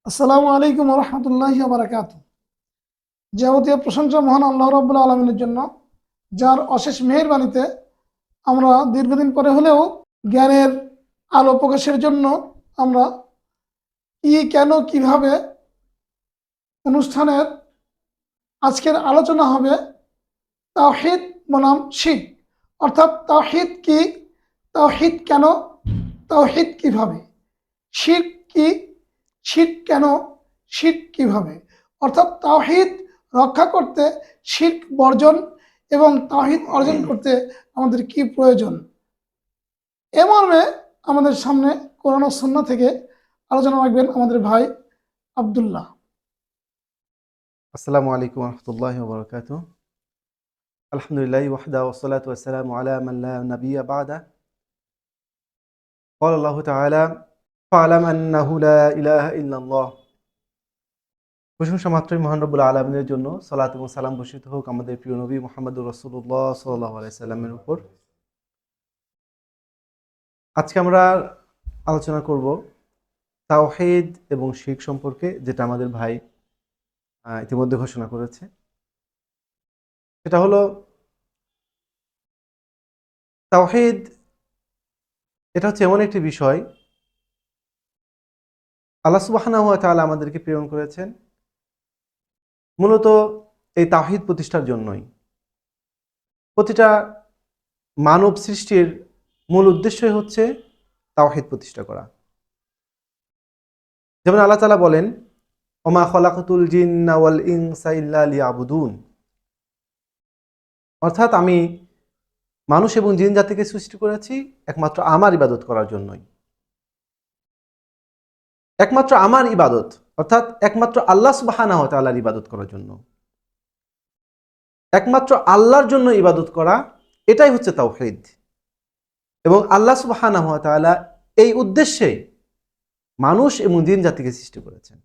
আসসালামু আলাইকুম রহমতুল্লাহি বারাকাতুহু। যাবতীয় প্রশংসা মহান আল্লাহ রাব্বুল আলামিনের জন্য, যার অশেষ মেহেরবানিতে আমরা দীর্ঘদিন পরে হলেও জ্ঞানের আলো প্রকাশের জন্য আমরা কি কেন কিভাবে অনুষ্ঠানের আজকের আলোচনা হবে তাওহীদ বনাম শিরক, অর্থাৎ তাওহীদ কি, তাওহীদ কেন, তাওহীদ কিভাবে, শিরক কি, শিরক কেন, শিরক কিভাবে, অর্থাৎ তাওহীদ রক্ষা করতে শিরক বর্জন এবং তাওহীদ অর্জন করতে আমাদের কি প্রয়োজন। এ মর্মে আমাদের সামনে কোরআন ও সুন্নাহ থেকে আলোচনা রাখবেন আমাদের ভাই আব্দুল্লাহ। আসসালামু আলাইকুম রহমতুল্লাহি ওয়া বারাকাতুহু। আলহামদুলিল্লাহি ওয়াহদা ওয়াসসালাতু ওয়াসসালামু আলা মান লা নাবিয়্যা বা'দা। ক্বালা আল্লাহু তাআলা ফা'লাম আন্নাহু লা ইলাহা ইল্লাল্লাহ। প্রশংসা মাত্রই মহান রব্বুল আলামিনের জন্য সালাত এবং সালাম বর্ষিত হোক আমাদের প্রিয় নবী মুহাম্মদুর রাসূলুল্লাহ সাল্লাল্লাহু আলাইহি সাল্লামের উপর। আজকে আমরা আলোচনা করব তাওহীদ এবং শিরক সম্পর্কে, যেটা আমাদের ভাই ইতিমধ্যে ঘোষণা করেছে। সেটা হলো তাওহীদ। এটা হচ্ছে এমন একটি বিষয়, আল্লাহ সুবহানাহু ওয়া তাআলা আমাদেরকে প্রেরণ করেছেন মূলত এই তাওহীদ প্রতিষ্ঠার জন্যই। প্রতিটা মানব সৃষ্টির মূল উদ্দেশ্যই হচ্ছে তাওহীদ প্রতিষ্ঠা করা। যেমন আল্লাহ তাআলা বলেন, ওমা খলাকতুল জিন্না ওয়াল ইনসা ইল্লা লিয়াবুদুন, অর্থাৎ আমি মানুষ এবং জিন জাতিকে সৃষ্টি করেছি একমাত্র আমার ইবাদত করার জন্যই। একমাত্র আমার ইবাদত, অর্থাৎ একমাত্র আল্লাহ সুবহানাহু ওয়া তাআলার ইবাদত করার জন্য, একমাত্র আল্লাহর জন্য ইবাদত করা, এটাই হচ্ছে তাওহীদ। এবং আল্লাহ সুবহানাহু ওয়া তাআলা এই উদ্দেশ্যে মানুষ এবং জিন জাতিকে সৃষ্টি করেছেন।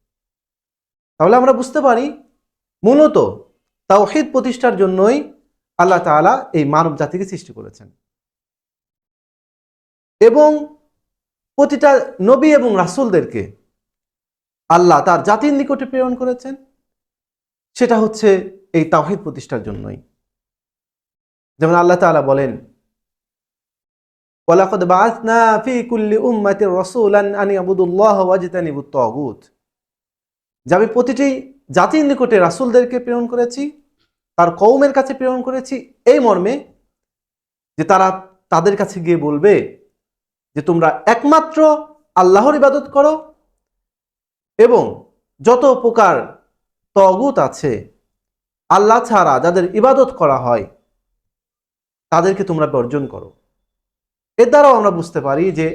তাহলে আমরা বুঝতে পারি মূলত তাওহীদ প্রতিষ্ঠার জন্যই আল্লাহ তাআলা এই মানব জাতিকে সৃষ্টি করেছেন এবং প্রতিটা নবী এবং রাসূলদেরকে আল্লাহ তার জাতির নিকটে প্রেরণ করেছেন, সেটা হচ্ছে এই তাওহীদ প্রতিষ্ঠার জন্যই। যেমন আল্লাহ তাআলা বলেন, ওয়ালাকাদ বাআসনা ফি কুল্লি উম্মাতির রাসূলান আন ইয়াবুদুল্লাহা ওয়াজতানিবুত তাগুত, যে আমি প্রতিটি জাতির নিকটে রাসূলদেরকে প্রেরণ করেছি, তার কওমের কাছে প্রেরণ করেছি এই মর্মে যে তারা তাদের কাছে গিয়ে বলবে যে তোমরা একমাত্র আল্লাহর ইবাদত করো এবং যত প্রকার তাগুত আছে, আল্লাহ ছাড়া যাদের ইবাদত করা হয়, তাদেরকে তোমরা বর্জন করো। এর দ্বারাও আমরা বুঝতে পারি যে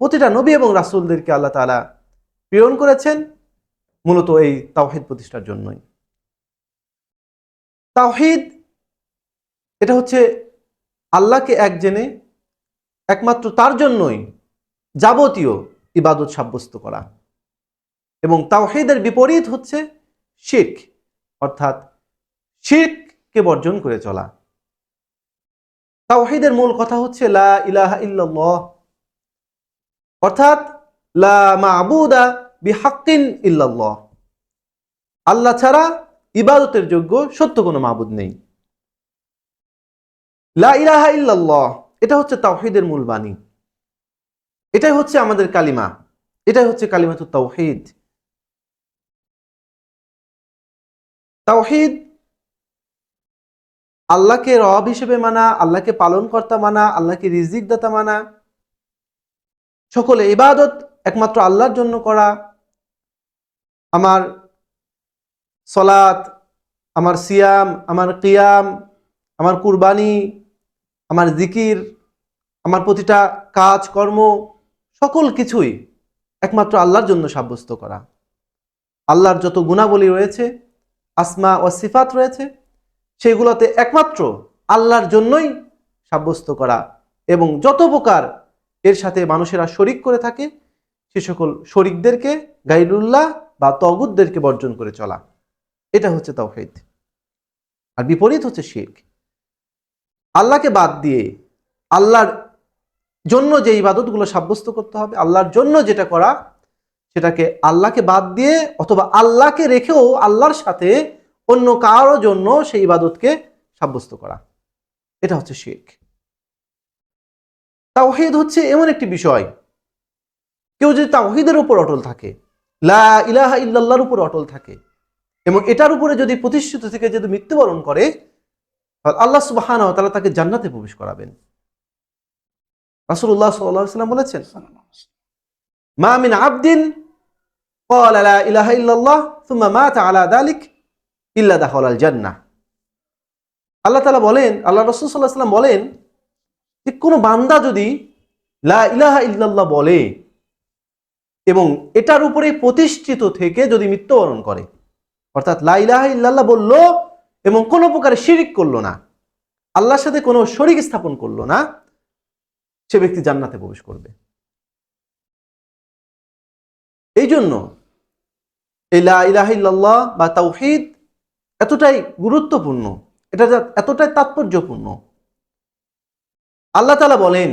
প্রতিটা নবী এবং রাসূলদেরকে আল্লাহ তাআলা প্রেরণ করেছেন মূলত এই তাওহীদ প্রতিষ্ঠার জন্যই। তাওহীদ এটা হচ্ছে আল্লাহকে এক জেনে একমাত্র তার জন্যই যাবতীয় ইবাদত সাব্যস্ত করা, এবং তাওহীদের বিপরীত হচ্ছে শিরক, অর্থাৎ শিরককে বর্জন করে চলা। তাওহীদের মূল কথা হচ্ছে লা ইলাহা ইল্লাল্লাহ, অর্থাৎ লা মা'বুদা বিহাক্কিন ইল্লাল্লাহ, আল্লাহ ছাড়া ইবাদতের যোগ্য সত্য কোনো মাবুদ নেই। লা ইলাহা ইল্লাল্লাহ, এটা হচ্ছে তাওহীদের মূল বাণী, এটাই হচ্ছে আমাদের কালিমা, এটাই হচ্ছে কালিমাতুত তাওহীদ। তাওহীদ আল্লাহকে রব হিসেবে মানা, আল্লাহকে পালনকর্তা মানা, আল্লাহকে রিজিক দাতা মানা, সকলে ইবাদত একমাত্র আল্লাহর জন্য করা। আমার সলাত, আমার সিয়াম, আমার কিয়াম, আমার কুরবানি, আমার জিকির, আমার প্রতিটা কাজ কর্ম, সকল কিছুই একমাত্র আল্লাহর জন্য সাব্যস্ত করা। আল্লাহর যত গুণাবলী রয়েছে, আসমা ও সিফাত রয়েছে, সেগুলোতে একমাত্র আল্লাহর জন্যই সাব্যস্ত করা, এবং যত প্রকার এর সাথে মানুষেরা শরিক করে থাকে, সে সকল শরিকদেরকে, গায়রুল্লাহ বা তাগুতদেরকে বর্জন করে চলা, এটা হচ্ছে তাওহীদ। আর বিপরীত হচ্ছে শিরক। আল্লাহকে বাদ দিয়ে আল্লাহর জন্য যে ইবাদতগুলো সাব্যস্ত করতে হবে, আল্লাহর জন্য যেটা করা, সেটাকে আল্লাহকে বাদ দিয়ে অথবা আল্লাহকে রেখেও আল্লাহর সাথে অন্য কারোর জন্য সেই ইবাদতকে সাব্যস্ত করা, এটা হচ্ছে শিরক। তাওহীদ হচ্ছে এমন একটি বিষয়, কেউ যদি তাওহীদের উপর অটল থাকে, লা ইলাহা ইল্লাল্লাহর উপর অটল থাকে এবং এটার উপরে যদি প্রতিষ্ঠিত থেকে যদি মৃত্যুবরণ করে, তাহলে আল্লাহ সুবহানাহু ওয়া তাআলা তাকে জান্নাতে প্রবেশ করাবেন। রাসূলুল্লাহ সাল্লাল্লাহু আলাইহি ওয়াসাল্লাম বলেছেন, মা মিন আবদিন ক্বালা লা ইলাহা ইল্লাল্লাহ সুম্মা মাতা আলা যালিক ইল্লা দাখালাল জান্নাহ। আল্লাহ তাআলা বলেন, আল্লাহ রাসূল সাল্লাল্লাহু আলাইহি ওয়াসাল্লাম বলেন যে কোনো বান্দা যদি লা ইলাহা ইল্লাল্লাহ বলে এবং এটার উপরে প্রতিষ্ঠিত থেকে যদি মৃত্যুবরণ করে, অর্থাৎ লা ইলাহা ইল্লাল্লাহ বলল এবং কোনো প্রকারে শিরিক করলো না, আল্লাহর সাথে কোনো শরীক স্থাপন করলো না, সে ব্যক্তি জান্নাতে প্রবেশ করবে। এই জন্য এই লা ইলাহা ইল্লাল্লাহ বা তাওহীদ এতটাই গুরুত্বপূর্ণ, এটা এতটাই তাৎপর্যপূর্ণ। আল্লাহ তাআলা বলেন,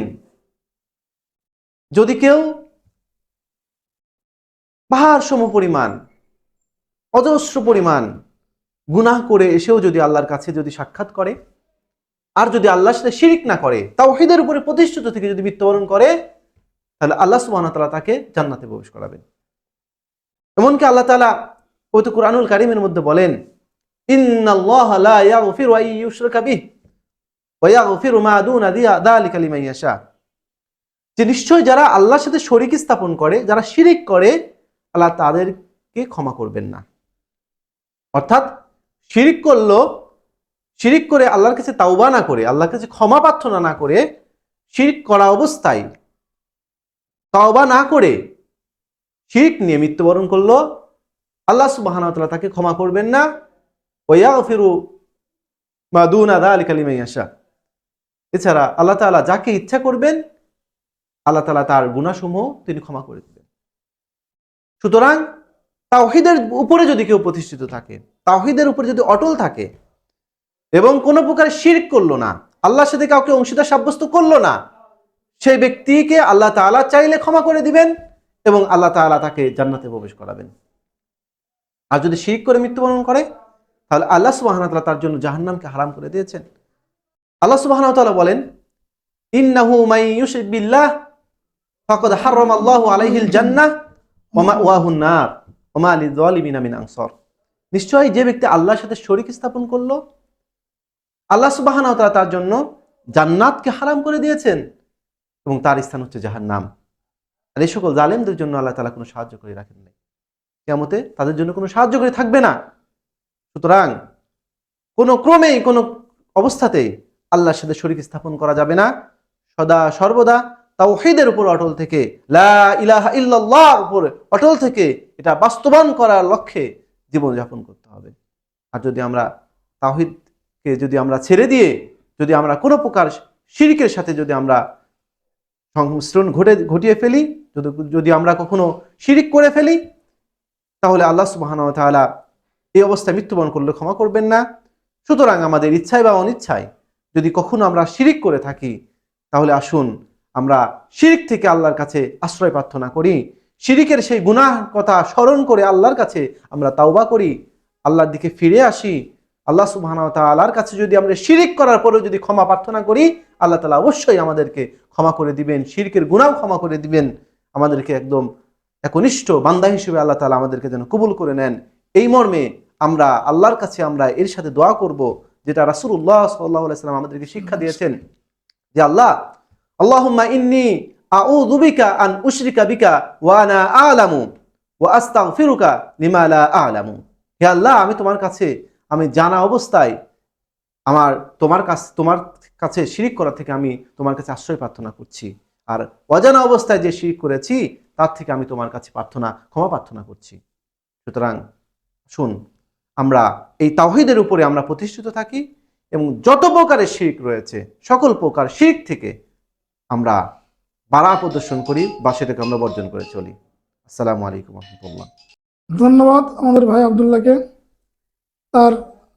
যদি কেউ পাহাড় সম পরিমাণ অজস্র পরিমাণ গুনাহ করে এসেও যদি আল্লাহর কাছে যদি সাক্ষাৎ করে আর যদি আল্লাহর সাথে শিরিক না করে, তাওহীদের উপরে প্রতিষ্ঠিত থেকে যদি মৃত্যুবরণ করে, তাহলে আল্লাহ সুবহানাহু ওয়া তাআলা তাকে জান্নাতে প্রবেশ করাবেন। এমনকি আল্লাহ তাআলা পবিত্র কুরআনুল কারীমের মধ্যে বলেন, ইন্নাল্লাহা লা ইয়াগফিরু আন ইউশরাকা বিহি ওয়া ইয়াগফিরু মা দুনা যালিকা লিমান ইয়াশা। যে নিশ্চয় যারা আল্লাহর সাথে শরীক স্থাপন করে, যারা শিরিক করে, আল্লাহ তাদেরকে ক্ষমা করবেন না। অর্থাৎ শিরিক করলো, শিরিক করে আল্লাহর কাছে তাওবা না করে, আল্লাহর কাছে ক্ষমা প্রার্থনা না করে, শিরিক করা অবস্থায় তাওবা না করে শিরিক নিয়ে মৃত্যুবরণ করলো, আল্লাহ সুবহানাহু ওয়া তাআলা তাকে ক্ষমা করবেন না। ওয়া ইয়াগফিরু মা দুনা যালিকা লিমান ইয়াশা। এছাড়া আল্লাহ তাআলা যাকে ইচ্ছা করবেন, আল্লাহ তাআলা তার গুনাহসমূহ তিনি ক্ষমা করে দিবেন। সুতরাং তাওহীদের উপরে যদি কেউ প্রতিষ্ঠিত থাকে, তাওহীদের উপরে যদি অটল থাকে এবং কোনো প্রকার শিরক করলো না, আল্লাহর সাথে কাউকে অংশীদার সাব্যস্ত করলো না, সেই ব্যক্তিকে আল্লাহ তাআলা চাইলে ক্ষমা করে দিবেন এবং আল্লাহ তাআলা তাকে জান্নাতে প্রবেশ করাবেন। আর যদি শিরক করে মৃত্যুবরণ করে, তাহলে আল্লাহ সুবহানাহু ওয়া তাআলা তার জন্য জাহান্নামকে হারাম করে দিয়েছেন। আল্লাহ সুবহানাহু ওয়া তাআলা বলেন, ইন্নাহু মান ইউশরিক বিল্লাহ ফাকাদ হারামাল্লাহু আলাইহিল জান্নাহ ওয়া মাওয়াহুন নার ওয়া মা লিয-যালিমিনা মিন আনসার। নিশ্চয়ই যে ব্যক্তি আল্লাহর সাথে শরীক স্থাপন করলো, আল্লাহ সুবহানাহু ওয়া তাআলা তার জন্য জান্নাতকে হারাম করে দিয়েছেন এবং তার স্থান হচ্ছে জাহান্নাম। আর এই সকল জালেমদের জন্য আল্লাহ তাআলা কোনো সাহায্যকারী রাখেন নাই, কিয়ামতে তাদের জন্য কোনো সাহায্যকারী থাকবে না। সুতরাং কোনো ক্রমেই কোনো অবস্থাতেই আল্লাহর সাথে শরীক স্থাপন করা যাবে না। সদা সর্বদা তাওহীদের উপর অটল থেকে, লা ইলাহা ইল্লাল্লাহর উপর অটল থেকে এটা বাস্তবায়ন করার লক্ষ্যে জীবনযাপন করতে হবে। আর যদি আমরা তাওহীদকে যদি আমরা ছেড়ে দিয়ে যদি আমরা কোনো প্রকার শিরকের সাথে যদি আমরা সংমিশ্রণ ঘটিয়ে ফেলি, যদি আমরা কখনো শিরিক করে ফেলি, তাহলে আল্লাহ সুবহানাহু ওয়া তাআলা এই অবস্থায় মৃত্যুবরণ করলে ক্ষমা করবেন না। সুতরাং আমাদের ইচ্ছায় বা অনিচ্ছায় যদি কখনো আমরা শিরিক করে থাকি, তাহলে আসুন আমরা শিরিক থেকে আল্লাহর কাছে আশ্রয় প্রার্থনা করি, শিরিকের সেই গুনাহ কথা স্মরণ করে আল্লাহর কাছে আমরা তাওবা করি, আল্লাহর দিকে ফিরে আসি। আল্লাহ সুবহানাহু ওয়া তাআলার কাছে যদি আমরা শিরিক করার পরেও যদি ক্ষমা প্রার্থনা করি, আল্লাহ তাআলা অবশ্যই আমাদেরকে ক্ষমা করে দিবেন, শিরকের গুনাহ ক্ষমা করে দিবেন, আমাদেরকে একদম একনিষ্ঠ বান্দা হিসেবে আল্লাহ তাআলা আমাদেরকে যেন কবুল করে নেন। এই মর্মে আমরা আল্লাহর কাছে আমরা এর সাথে দোয়া করব, যেটা রাসূলুল্লাহ সাল্লাল্লাহু আলাইহি ওয়াসাল্লাম আমাদেরকে শিক্ষা দিয়েছেন, যে আল্লাহ, আল্লাহুম্মা ইন্নী আউযু বিকা আন উশরিকা বিকা ওয়া আনা আ'লামু ওয়া আস্তাগফিরুকা লিমা লা আ'লামু। হে আল্লাহ, আমি তোমার কাছে আমি জানা অবস্থায় তোমার কাছে শিরিক করা থেকে আমি তোমার কাছে আশ্রয় প্রার্থনা করছি, আর অজানা অবস্থায় যে শিরিক করেছি তার থেকে আমি তোমার কাছে ক্ষমা প্রার্থনা করছি। সুতরাং শুন, আমরা এই তাওহীদের উপরে আমরা প্রতিষ্ঠিত থাকি এবং যত প্রকারের শিরক রয়েছে সকল প্রকার শিরক থেকে আমরা বাড়া প্রদর্শন করি বা সেটাকে আমরা বর্জন করে চলি। আসসালামু আলাইকুম ওয়া রাহমাতুল্লাহ। ধন্যবাদ আমাদের ভাই আব্দুল্লাহকে। তার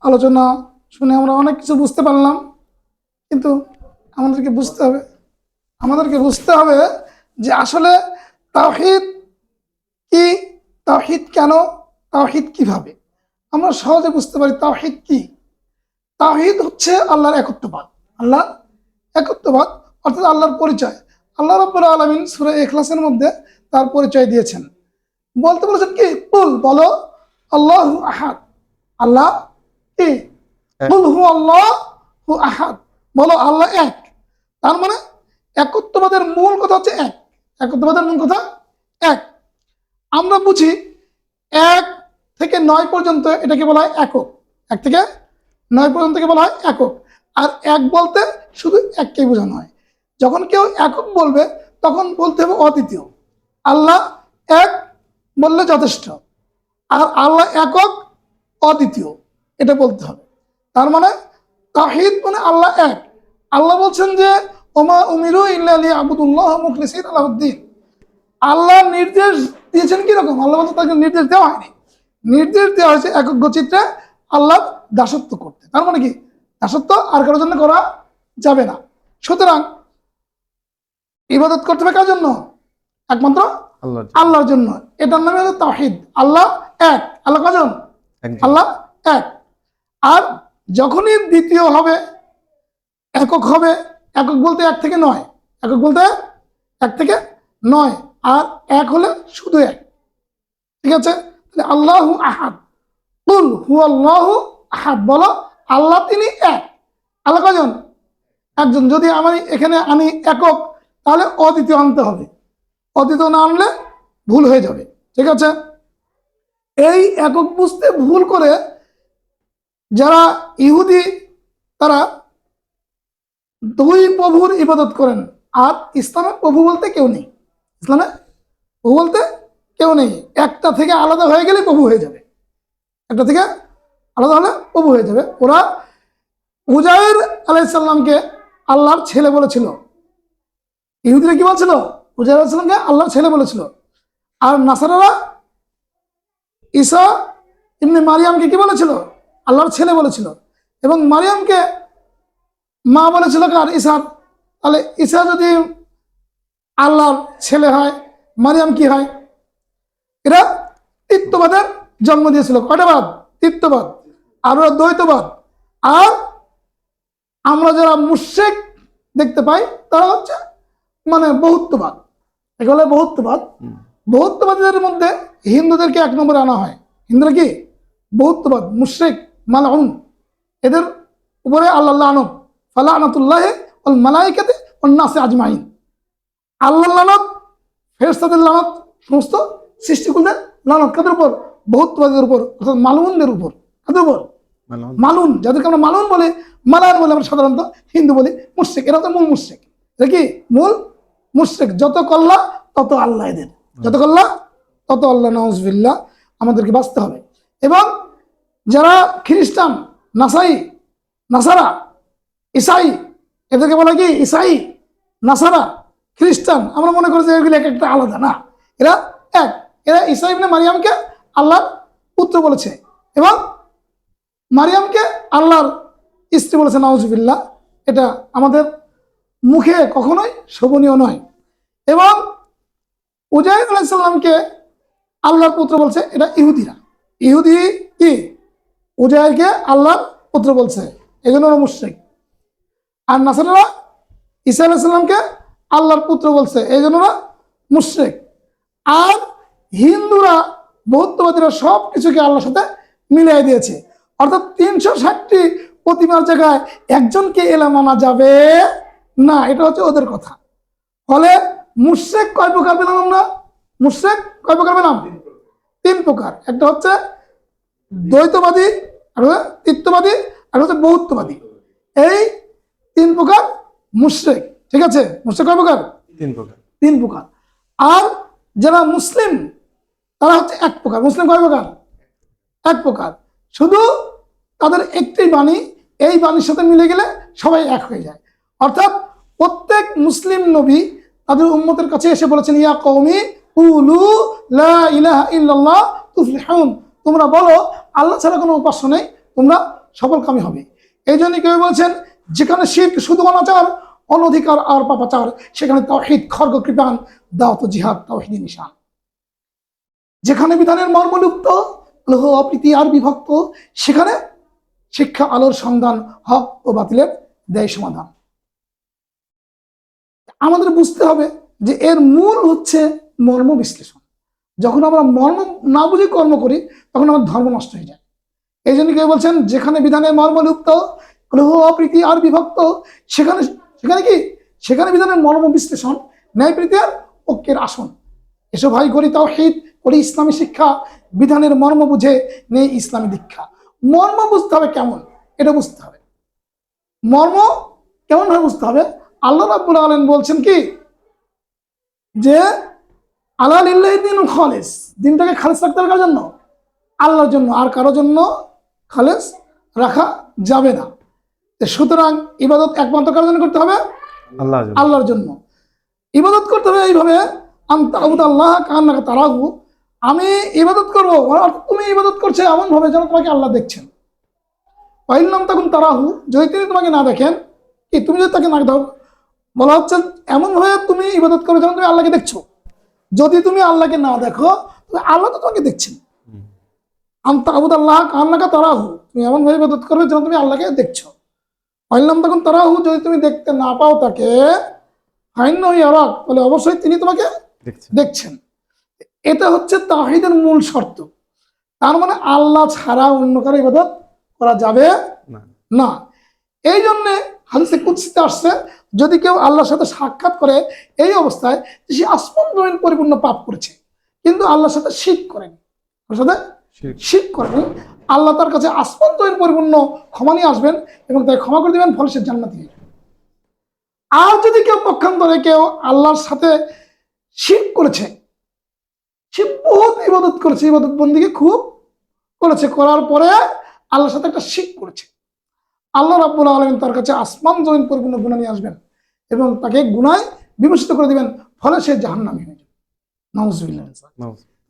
আলোচনা শুনে আমরা অনেক কিছু বুঝতে পারলাম, কিন্তু আমাদেরকে বুঝতে হবে যে আসলে তাওহীদ কি কেন, তাওহীদ কিভাবে, আমরা সহজে বুঝতে পারি তাওহীদ কি। তাওহীদ হচ্ছে আল্লাহর একত্ববাদ। আল্লাহ একত্ববাদ অর্থাৎ আল্লাহর পরিচয়। আল্লাহ রাব্বুল আলামিন সূরা ইখলাসের মধ্যে তার পরিচয় দিয়েছেন, বলতে বলেছেন কি, কুল বলো আল্লাহু আহাদ, আল্লাহ কি, কুল হু আল্লাহু আহাদ, বলো আল্লাহ এক। তার মানে একত্ববাদের মূল কথা হচ্ছে এক। একত্ববাদের মূল কথা এক। আমরা বুঝি 1 থেকে 9 পর্যন্ত এটাকে বলা হয় একক। 1 থেকে 9 পর্যন্ত বলা হয় একক। আর এক বলতে শুধু এককেই বোঝানো হয়। যখন কেউ একক বলবে তখন বলতে হবে অদ্বিতীয়। আল্লাহ এক বললে যথেষ্ট, আর আল্লাহ একক অদ্বিতীয়, এটা বলতে হবে। তার মানে তাওহীদ মানে আল্লাহ এক। আল্লাহ বলছেন যে ওমা উমিরু ইল্লা লিয়াবুদুল্লাহ মুখলিসিনা লাহুদ্দিন। আল্লাহ নির্দেশ দিয়েছেন কিরকম? আল্লাহ বলতে তাকে নির্দেশ দেওয়া হয়নি, নির্দেশ দেওয়া হয়েছে একক গচিত্রে আল্লাহ দাসত্ব করতে। তার মানে কি, দাসত্ব আর কারোর জন্য করা যাবে না। সুতরাং ইবাদত করতে হবে কার জন্য? একমাত্র আল্লাহর জন্য। এটার নামে হলো তাওহীদ। আল্লাহ এক। আল্লাহ কজন? আল্লাহ এক। আর যখনই দ্বিতীয় হবে, একক হবে, একক বলতে 1 থেকে 9, একক বলতে 1 থেকে 9, আর এক হলে শুধু এক। ঠিক আছে, তাহলে আল্লাহু আহাদ, কুল হু আল্লাহু আহাদ, বলো আল্লাহ তিনি এক। আল্লাহ কজন? একজন। যদি আমি এখানে আনি একক, তাহলে অদ্বিতীয় আনতে হবে, অদ্বিতীয় না আনলে ভুল হয়ে যাবে। ঠিক আছে, এই একক বুঝতে ভুল করে যারা ইহুদি, তারা 2 প্রভুর ইবাদত করেন। আর ইসলামে প্রভু বলতে কেউ নেই, ইসলামে প্রভু বলতে কেউ নেই। একটা থেকে আলাদা হয়ে গেলে প্রভু হয়ে যাবে, একটা থেকে আলাদা হলে প্রভু হয়ে যাবে। ওরা উজাইর আলাইহিস সালামকে আল্লাহর ছেলে বলেছিল। ইহুদিরা কি বলছিল? উজাইর আলাইহিস সালামকে আল্লাহর ছেলে বলেছিল। আর নাসারারা ঈসা ইবনে মারিয়ামকে কি বলেছিল? আল্লাহর ছেলে বলেছিল। এবং মারিয়ামকে মা বলেছিল কার? ঈসার। তাহলে ঈসা যদি আল্লাহর ছেলে হয়, মারিয়াম কি হয়? এরা তৃত্ববাদের জন্ম দিয়েছিল। কয়টা বাদ? তৃত্ববাদ। আর ওরা দ্বৈতবাদ। আর আমরা যারা মুশরিক দেখতে পাই তারা হচ্ছে মানে বহুত্ববাদ। এগুলো বহুত্ববাদ। বহুত্ববাদীদের মধ্যে হিন্দুদেরকে 1 নম্বরে আনা হয়। হিন্দুরা কি? বহুত্ববাদ, মুশরিক, মালউন। এদের উপরে আল্লাহ লানত, ফালানাতুল্লাহি ওয়াল মালাইকাতি ওয়ান নাসি আজমাইন। আল্লাহর লানত, ফেরেশতাদের লানত, সমস্ত সৃষ্টিকুলদের লানত। কাদের উপর? বহুত্ববাদীদের উপর, অর্থাৎ মালউনদের উপর। কাদের উপর? মালুন। যাদেরকে আমরা মালুন বলি, মালান বলে আমরা সাধারণত হিন্দু বলি, মুশরিক। এরা তো মূল মুশরিক। এটা কি? মূল মুশরিক। যত কল্লা তত আল্লাহ, এদের যত কল্লা তত আল্লাহ। নাউজুবিল্লাহ, আমাদেরকে বাঁচতে হবে। এবং যারা খ্রিস্টান, নাসারা, ইসাই, এদেরকে বলা কি? ইসাই, নাসারা, খ্রিস্টান। আমরা মনে করি যে এগুলি এক একটা আলাদা, না, এরা এক। এরা ঈসা ইবনে মারিয়ামকে আল্লাহর পুত্র বলেছে এবং মারিয়ামকে আল্লাহর স্ত্রী বলেছে। নাউজুবিল্লাহ, এটা আমাদের মুখে কখনোই শোভনীয় নয়। এবং উজাইর আলাইহিস সালামকে আল্লাহর পুত্র বলছে, এটা ইহুদিরা। ইহুদি কি? উজাইরকে আল্লাহর পুত্র বলছে, এই জন্য ওরা মুশরিক। আর নাসারারা ঈসা আলাইহিস সালামকে আল্লাহর পুত্র বলছে, এই জন্য ওরা মুশরিক। আর হিন্দুরা, বৌদ্ধবাদীরা সব কিছুকে আল্লাহর সাথে মিলিয়ে দিয়েছে। অর্থাৎ 360টি প্রতিমার জায়গায় একজনকে এলা মানা যাবে না, এটা হচ্ছে ওদের কথা। ফলে মুশরিক কয় প্রকার পেলাম আমরা? মুশরিক কয় প্রকার পেলাম? 3 প্রকার। একটা হচ্ছে দ্বৈতবাদী, আর তৃত্ববাদী, আর হচ্ছে বহুত্ববাদী। এই 3 প্রকার মুশরিক। ঠিক আছে, মুশরিক কয় প্রকার? 3 প্রকার। 3 প্রকার। আর যারা মুসলিম তারা হচ্ছে 1 প্রকার। মুসলিম কয় প্রকার? 1 প্রকার। শুধু তাদের একটি বাণী, এই বাণীর সাথে মিলে গেলে সবাই এক হয়ে যায়। অর্থাৎ প্রত্যেক মুসলিম নবী তাদের উম্মতের কাছে এসে বলেছেন, ইয়া কওমি কুলু লা ইলাহা ইল্লাল্লাহ তুফলিহুন, তোমরা বলো আল্লাহ ছাড়া কোনো উপাস্য নেই, তোমরা সফলকামী হবে। এই জন্য কেউ বলছেন, যেখানে শিরক, শুধু অনাচার, অনধিকার আর পাপাচার, সেখানে তাওহীদ খর্গ কৃপান, দাওয়াত জিহাদ তাওহীদি নিশান। যেখানে বিধানের মর্মলুপ্ত, লোহ অপ্রীতি আর বিভক্ত, সেখানে শিক্ষা আলোর সন্ধান, হক ও বাতিলের দেয় সমাধান। আমাদের বুঝতে হবে যে এর মূল হচ্ছে মর্ম বিশ্লেষণ। যখন আমরা মর্ম না বুঝে কর্ম করি তখন আমার ধর্ম নষ্ট হয়ে যায়। এই জন্য কেউ বলছেন যেখানে বিধানের মর্মলুপ্ত, লোহ অপ্রীতি আর বিভক্ত, সেখানে সেখানে কি সেখানে বিধানের মর্ম বিশ্লেষণ, ন্যায় প্রীতি আর ঐক্যের আসন। এসব ভাই করি তাওহীদ, করি ইসলামী শিক্ষা, বিধানের মর্ম বুঝে নেই ইসলামী দীক্ষা। মর্ম বুঝতে হবে কেমন, এটা বুঝতে হবে। মর্ম কেমন ভাবে বুঝতে হবে? আল্লাহ রাব্বুল আলামিন বলছেন কি যে আলা লিল্লাহি দীনুল খালিস, দিনটাকে খালেস রাখতে হবে কার জন্য? আল্লাহর জন্য, আর কারো জন্য খালেস রাখা যাবে না। সুতরাং ইবাদত একমাত্র কার জন্য করতে হবে? আল্লাহর জন্য। ইবাদত করতে হবে এইভাবে, আল্লাহ কান্নাকা তারাহু, আমি ইবাদত করবো, তুমি ইবাদত করছে এমন ভাবে যেন তোমাকে আল্লাহ দেখছেন। পাইলাম তখন তারাহু, যদি তিনি তোমাকে না দেখেন, কি তুমি যদি তাকে না দাও, বলা হচ্ছে এমন ভাবে তুমি ইবাদত করো যেন তুমি আল্লাহকে দেখছো। যদি তুমি আল্লাহকে না দেখো তাহলে আল্লাহ তো তোমাকে দেখছেন। আল্লাহ কান্নাকা তারাহু, তুমি এমন ভাবে ইবাদত করবে যেন তুমি আল্লাহকে দেখছো। পাইলাম তখন তারাহু, যদি তুমি দেখতে না পাও তাকে, তাহলে অবশ্যই তিনি তোমাকে দেখছেন। এটা হচ্ছে তাওহীদের মূল শর্ত। তার মানে আল্লাহ ছাড়া অন্য কারো ইবাদত করা যাবে না। এই জন্য হাদিসে কুদসিতে আসছে, যদি কেউ আল্লাহর সাথে সাক্ষাৎ করে এই অবস্থায়, সে আসমান জমিন পরিপূর্ণ পাপ করেছে কিন্তু আল্লাহর সাথে শিরক করেনি, আল্লাহর সাথে শিরক করেনি, আল্লাহ তার কাছে আসমান জমিন পরিপূর্ণ ক্ষমা নিয়ে আসবেন এবং তাকে ক্ষমা করে দিবেন, ফলে সে জান্নাতি হয়ে যাবে। আর যদি কেউ পক্ষান্তরে কেউ আল্লাহর সাথে শিরক করেছে, সে বহুত ইবাদত করেছে, ইবাদত বন্দিকে খুব করেছে, করার পরে আল্লাহর সাথে একটা শিরক করেছে, আল্লাহ রাব্বুল আলামিন তার কাছে আসমান জমিন পরিপূর্ণ গুনাহ নিয়ে আসবেন এবং তাকে গুনায় বিমোচিত করে দিবেন, ফলে সে জাহান্নামী হয়ে যাবে। নাউজুবিল্লাহ।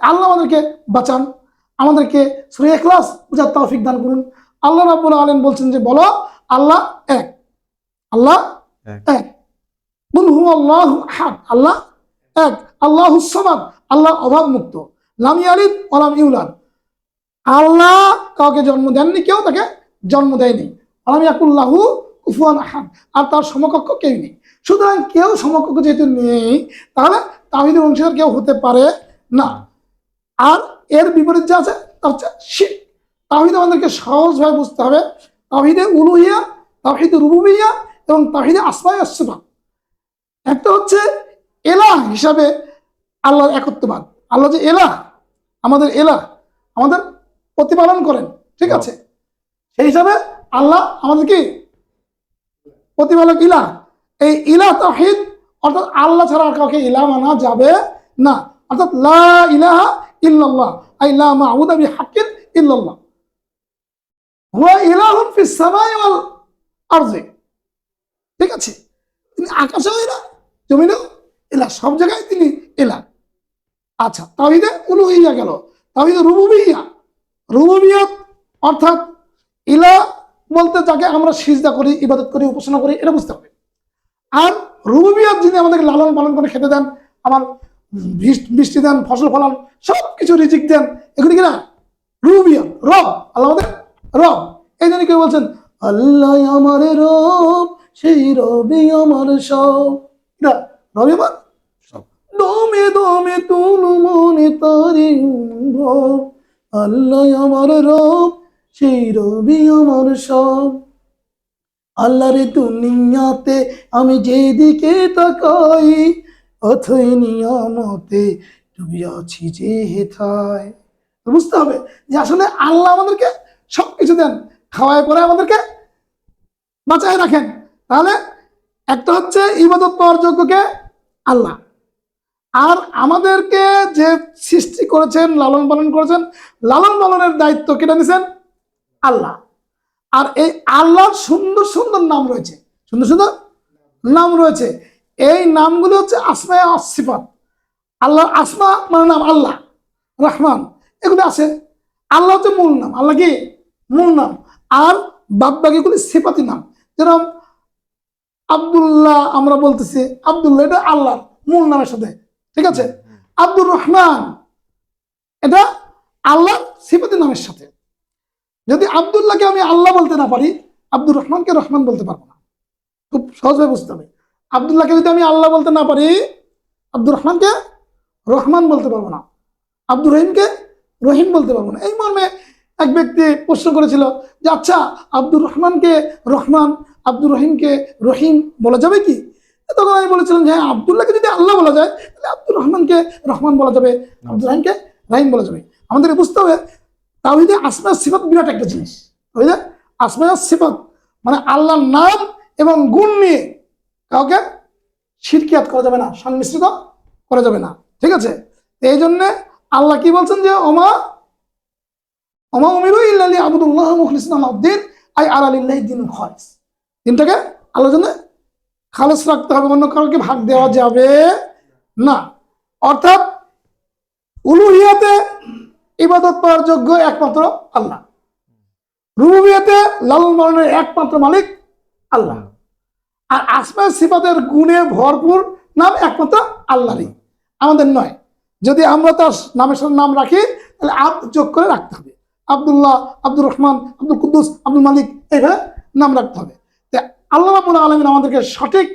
আল্লাহ আমাদেরকে বাঁচান, আমাদেরকে সূরা ইখলাস বুঝার তৌফিক দান করুন। আল্লাহ রাব্বুল আলামিন বলছেন যে বলো আল্লাহ এক, আল্লাহ এক, কুল হুয়াল্লাহু আহাদ, আল্লাহ এক, আল্লাহুস সামাদ, আল্লাহ অভাব মুক্ত, লাম ইয়ালিদ ওয়া লাম ইউলাদ, আল্লাহ কাউকে জন্ম দেননি, কেউ তাকে জন্ম দেয়নি, আলাম ইয়াকুল্লাহু কুফুয়ান আহাদ, আর তার সমকক্ষ কেউ নেই। সুতরাং কেউ সমকক্ষ যেহেতু নেই, তাহলে তাওহীদের অংশীদার কেউ হতে পারে না। আর এর বিপরীত যা আছে তা হচ্ছে শিরক। তাওহীদ আমাদেরকে সহজভাবে বুঝতে হবে, তাওহীদে উলুহিয়া, তাওহীদে রুবুবিয়্যা এবং তাওহীদে আসমা ওয়াস সিফাত। একটা হচ্ছে এলাহ হিসাবে আল্লাহর একত্ববাদ, আল্লাহ যে এলাহ, আমাদের এলাহ, আমাদের প্রতিপালন করেন, ঠিক আছে, সেই হিসাবে আল্লাহ আমাদের কি প্রতিপালক, ইলাহ। এই ইলাহ তাওহীদ, অর্থাৎ আল্লাহ ছাড়া আর কাউকে ইলাহ মানা যাবে না, অর্থাৎ লা ইলাহা ইল্লাল্লাহ, আই লা মা'বুদা বিহাক্কিন ইল্লাল্লাহ, হুয়া ইলাহুন ফিস সামাই ওয়াল আরজি, ঠিক আছে, তিনি আকাশেও ইলাহ, জমিনেও ইলাহ, সব জায়গায় তিনি ইলাহ। আচ্ছা, তাওহীদে উলুহিয়্যা গেল। তাওহীদে রুবুবিয়্যা, রুবুবিয়্যাত অর্থাৎ ইলাহ বলতে যাকে আমরা সিজদা করি, ইবাদত করি, উপাসনা করি, এটা বুঝতে হবে। আর রুবুবিয়্যাত যিনি আমাদেরকে লালন পালন করে খেতে দেন, আমার বৃষ্টি দেন, ফসল ফলান, সবকিছু রিজিক দেন, এগুলি কিনা রুবুবিয়্যাত, রব, আল্লাহ আমাদের রব। এই জন্য কেউ বলছেন আল্লাহ আমার রব, সেই রবি আমার সব, রবি আমার সব, দমে দমে তুলু মনে তারি ভব, আল্লাহ আমার রব, সেই রবি আমার সব। আল্লাহর দুনিয়াতে আমি যেদিকে তাকাই, অথই নিয়ামতে ডুবে আছি যে হেথায়। বুঝতে হবে যে আসলে আল্লাহ আমাদেরকে সবকিছু দেন, খাওয়ায় পরে আমাদেরকে বাঁচায় রাখেন। তাহলে একটা হচ্ছে ইবাদত পাওয়ার যোগ্যকে আল্লাহ, আর আমাদেরকে যে সৃষ্টি করেছেন, লালন পালন করেছেন, লালন পালনের দায়িত্ব কেটে নিয়েছেন আল্লাহ। আর এই আল্লাহর সুন্দর সুন্দর নাম রয়েছে, সুন্দর সুন্দর নাম রয়েছে, এই নামগুলো হচ্ছে আসমা ওয়াস সিফাত। আল্লাহর আসমা মানে নাম, আল্লাহ, রহমান, এগুলো আছে। আল্লাহ হচ্ছে মূল নাম, আল্লাহ কি মূল নাম, আর বাদ বাকিগুলি সিফাতি নাম। যেরকম আব্দুল্লাহ আমরা বলতেছি, আব্দুল্লাহ এটা আল্লাহর মূল নামের সাথে, ঠিক আছে। আব্দুর রহমান এটা রহমানের সাথে। যদি আব্দুল্লাহকে আমি আল্লাহ বলতে না পারি, আব্দুর রহমানকে রহমান বলতে পারবো না। খুব সহজভাবে বুঝতে হবে। আব্দুল্লাহকে যদি আমি আল্লাহ বলতে না পারি, আব্দুর রহমানকে রহমান বলতে পারবো না, আব্দুর রহিমকে রহিম বলতে পারবো না। এই মর্মে এক ব্যক্তি প্রশ্ন করেছিল যে আচ্ছা, আব্দুর রহমানকে রহমান, আব্দুর রহিমকে রহিম বলা যাবে কি? তখন আমি বলেছিলাম যে হ্যাঁ, আব্দুল্লাহকে যদি আল্লাহ বলা যায় তাহলে আব্দুর রহমানকে রহমান বলা যাবে, আব্দুর রহিমকে রাহিম বলা যাবে। আমাদেরকে বুঝতে হবে তাওহীদে আসমা সিফাত বিরাট একটা জিনিস। তাওহীদে আসমা সিফাত মানে আল্লাহর নাম এবং গুণ নিয়ে কাউকে শিরকিয়াত করা যাবে না, সংমিশ্রিত করা যাবে না। ঠিক আছে? এই জন্যে আল্লাহ কি বলছেন যে ওমা উমিরু ইল্লা লিয়াবুদুল্লাহ মুখলিসিনা লাহুদ্দিন আই আলা লিল্লাহি দীনুল খালিস। দিনটাকে আল্লাহর জন্য খালেস রাখতে হবে, অন্য কাউকে ভাগ দেওয়া যাবে না। অর্থাৎ উলুহিয়াতে ইবাদত করার যোগ্য একমাত্র আল্লাহ, রুবুবিয়াতে লালন পালনের একমাত্র মালিক আল্লাহ, আর আসমা সিফাতের গুণে ভরপুর নাম একমাত্র আল্লাহরই, আমাদের নয়। যদি আমরা তার নামের সাথে নাম রাখি তাহলে আব্দ যোগ করে রাখতে হবে, আব্দুল্লাহ, আব্দুর রহমান, আব্দুল কুদ্দুস, আব্দুল মালিক, এইভাবে নাম রাখতে হবে। আল্লাহ রাব্বুল আলামিন আমাদেরকে সঠিক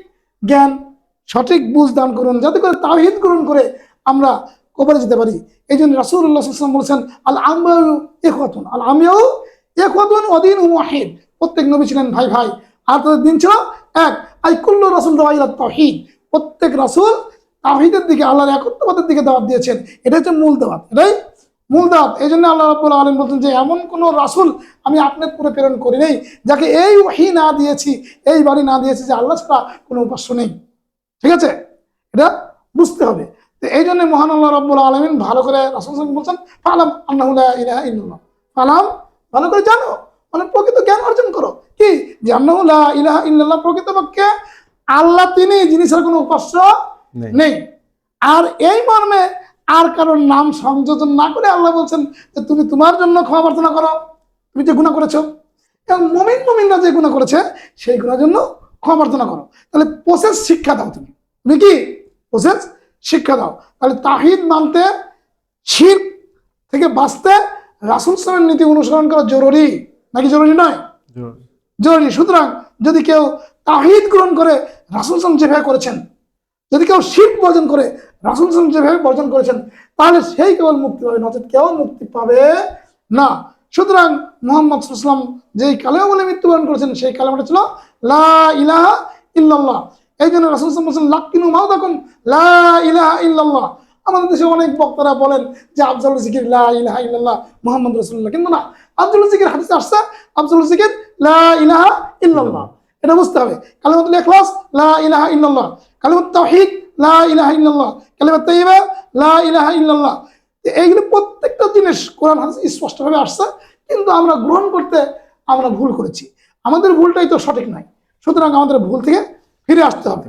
জ্ঞান, সঠিক বুঝ দান করুন, যাতে করে তাওহীদ গ্রহণ করে আমরা কবরে যেতে পারি। এই জন্য রাসূলুল্লাহ সাল্লাল্লাহু আলাইহি ওয়াসাল্লাম বলেছেন আল আমবিয়াউ ইখওয়াতুন, আল আমবিয়াউ ইখওয়াতুন ওয়া দীনুহুম ওয়াহিদ। প্রত্যেক নবী ছিলেন ভাই ভাই, আর তাদের দিন ছিল এক। আই কুল্লু রাসূল দাওয়া ইলা তাওহীদ, প্রত্যেক রাসূল তাওহীদের দিকে, আল্লাহর একত্ববাদের দিকে দাওয়াত দিয়েছেন। এটা হচ্ছে মূল দাওয়াত, এটাই মূল দাওয়াত। এই জন্য আল্লাহ রাব্বুল আলামিন বলছেন যে এমন কোন রাসূল আমি আপনার পুরো প্রেরণ করি নাই যাকে এই ওহী না দিয়েছি, এই বাণী না দিয়েছি যে আল্লাহ ছাড়া কোনো উপাস্য নেই। ঠিক আছে? এটা বুঝতে হবে। তো এই জন্য মহান আল্লাহ রাব্বুল আলামিন ভালো করে রাসূল সাল্লাল্লাহু আলাইহি ওয়াসাল্লাম বলছেন ফালাম আন্নাহু লা ইলাহা ইল্লাল্লাহ, ফালাম ভালো করে জানো, মানে প্রকৃত জ্ঞান অর্জন করো কি যে আন্নাহু লা ইলাহা ইল্লাল্লাহ, প্রকৃতপক্ষে আল্লাহ তিনি, যিনি ছাড়া কোনো উপাস্য নেই। আর এই মর্মে আর কারোর নাম সংযোজন না করে আল্লাহ বলছেন যে তুমি তোমার জন্য ক্ষমা প্রার্থনা করো, তুমি যে গুনাহ করেছো, এবং মুমিনরা যে গুনাহ করেছে সেই গুনাহের জন্য ক্ষমা প্রার্থনা করো। তাহলে প্রসেস শিক্ষা দাও, তুমি কি প্রসেস শিক্ষা দাও। তাহলে তাওহীদ মানতে, শিরক থেকে বাঁচতে রাসূল সাল্লাল্লাহু আলাইহি ওয়াসাল্লামের নীতি অনুসরণ করা জরুরি নাকি জরুরি নয়? জরুরি। সুতরাং যদি কেউ তাওহীদ গ্রহণ করে রাসূল সাল্লাল্লাহু আলাইহি ওয়াসাল্লাম যেভাবে করেছেন, যদি কেউ শিরক বর্জন করে রাসূল সাল্লাল্লাহু আলাইহি ওয়াসাল্লাম যেভাবে বর্জন করেছেন, তাহলে সেই কেবল মুক্তি পাবে, নচেত কেউ মুক্তি পাবে না। সুতরাং মুহাম্মদ সাল্লাল্লাহু আলাইহি ওয়াসাল্লাম যেই কালেমা বলে মৃত্যুবরণ করেছেন সেই কালেমাটা ছিল লা ইলাহা ইল্লাল্লাহ। এই জন্য রাসূল সাল্লাল্লাহু আলাইহি ওয়াসাল্লাম লাকিনু মাউতাকুম লা ইলাহা ইল্লাল্লাহ। আমাদের দেশে অনেক বক্তারা বলেন যে আফজালুল জিকির লা ইলাহা ইল্লাল্লাহ মুহাম্মদ রাসূলুল্লাহ, কিন্তু না, আফজালুল জিকির হাদিসে আসছে আফজালুল জিকির লা ইলাহা ইল্লাল্লাহ। এটা বুঝতে হবে। কালিমাতুল ইখলাস লা ইলাহা ইল্লাল্লাহ, কালিমাত তাওহীদ লা ইলাহা ইল্লাল্লাহ, কালিমাত তাইয়্যিবা লা ইলাহা ইল্লাল্লাহ। এইগুলো প্রত্যেকটা জিনিস কোরআন হাদিস স্পষ্টভাবে আসছে, কিন্তু আমরা গ্রহণ করতে আমরা ভুল করেছি। আমাদের ভুলটাই তো সঠিক নাই। সুতরাং আমাদের ভুল থেকে ফিরে আসতে হবে।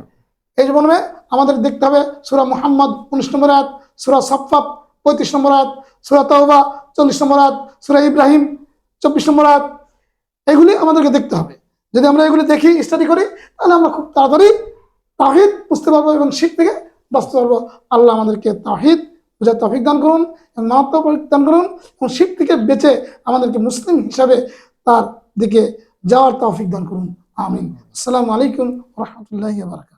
এই জন্য আমাদের দেখতে হবে সূরা মুহাম্মদ 19 নম্বর আয়াত, সূরা সাফফাত 35 নম্বর আয়াত, সূরা তাওবা 40 নম্বর আয়াত, সূরা ইব্রাহিম 24 নম্বর আয়াত, এগুলি আমাদেরকে দেখতে হবে। যদি আমরা এগুলি দেখি, স্টাডি করি, তাহলে আমরা খুব তাড়াতাড়ি তাওহীদ বুঝতে পারবো এবং শিরক থেকে বাঁচতে পারবো। আল্লাহ আমাদেরকে তাওহীদ বুঝার তৌফিক দান করুন এবং মানব তৌফিক দান করুন, এবং শিরক থেকে বেঁচে আমাদেরকে মুসলিম হিসাবে তার দিকে যাওয়ার তৌফিক দান করুন। আমিন। আসসালামু আলাইকুম ওয়া রাহমাতুল্লাহি ওয়া বারাকাতুহু।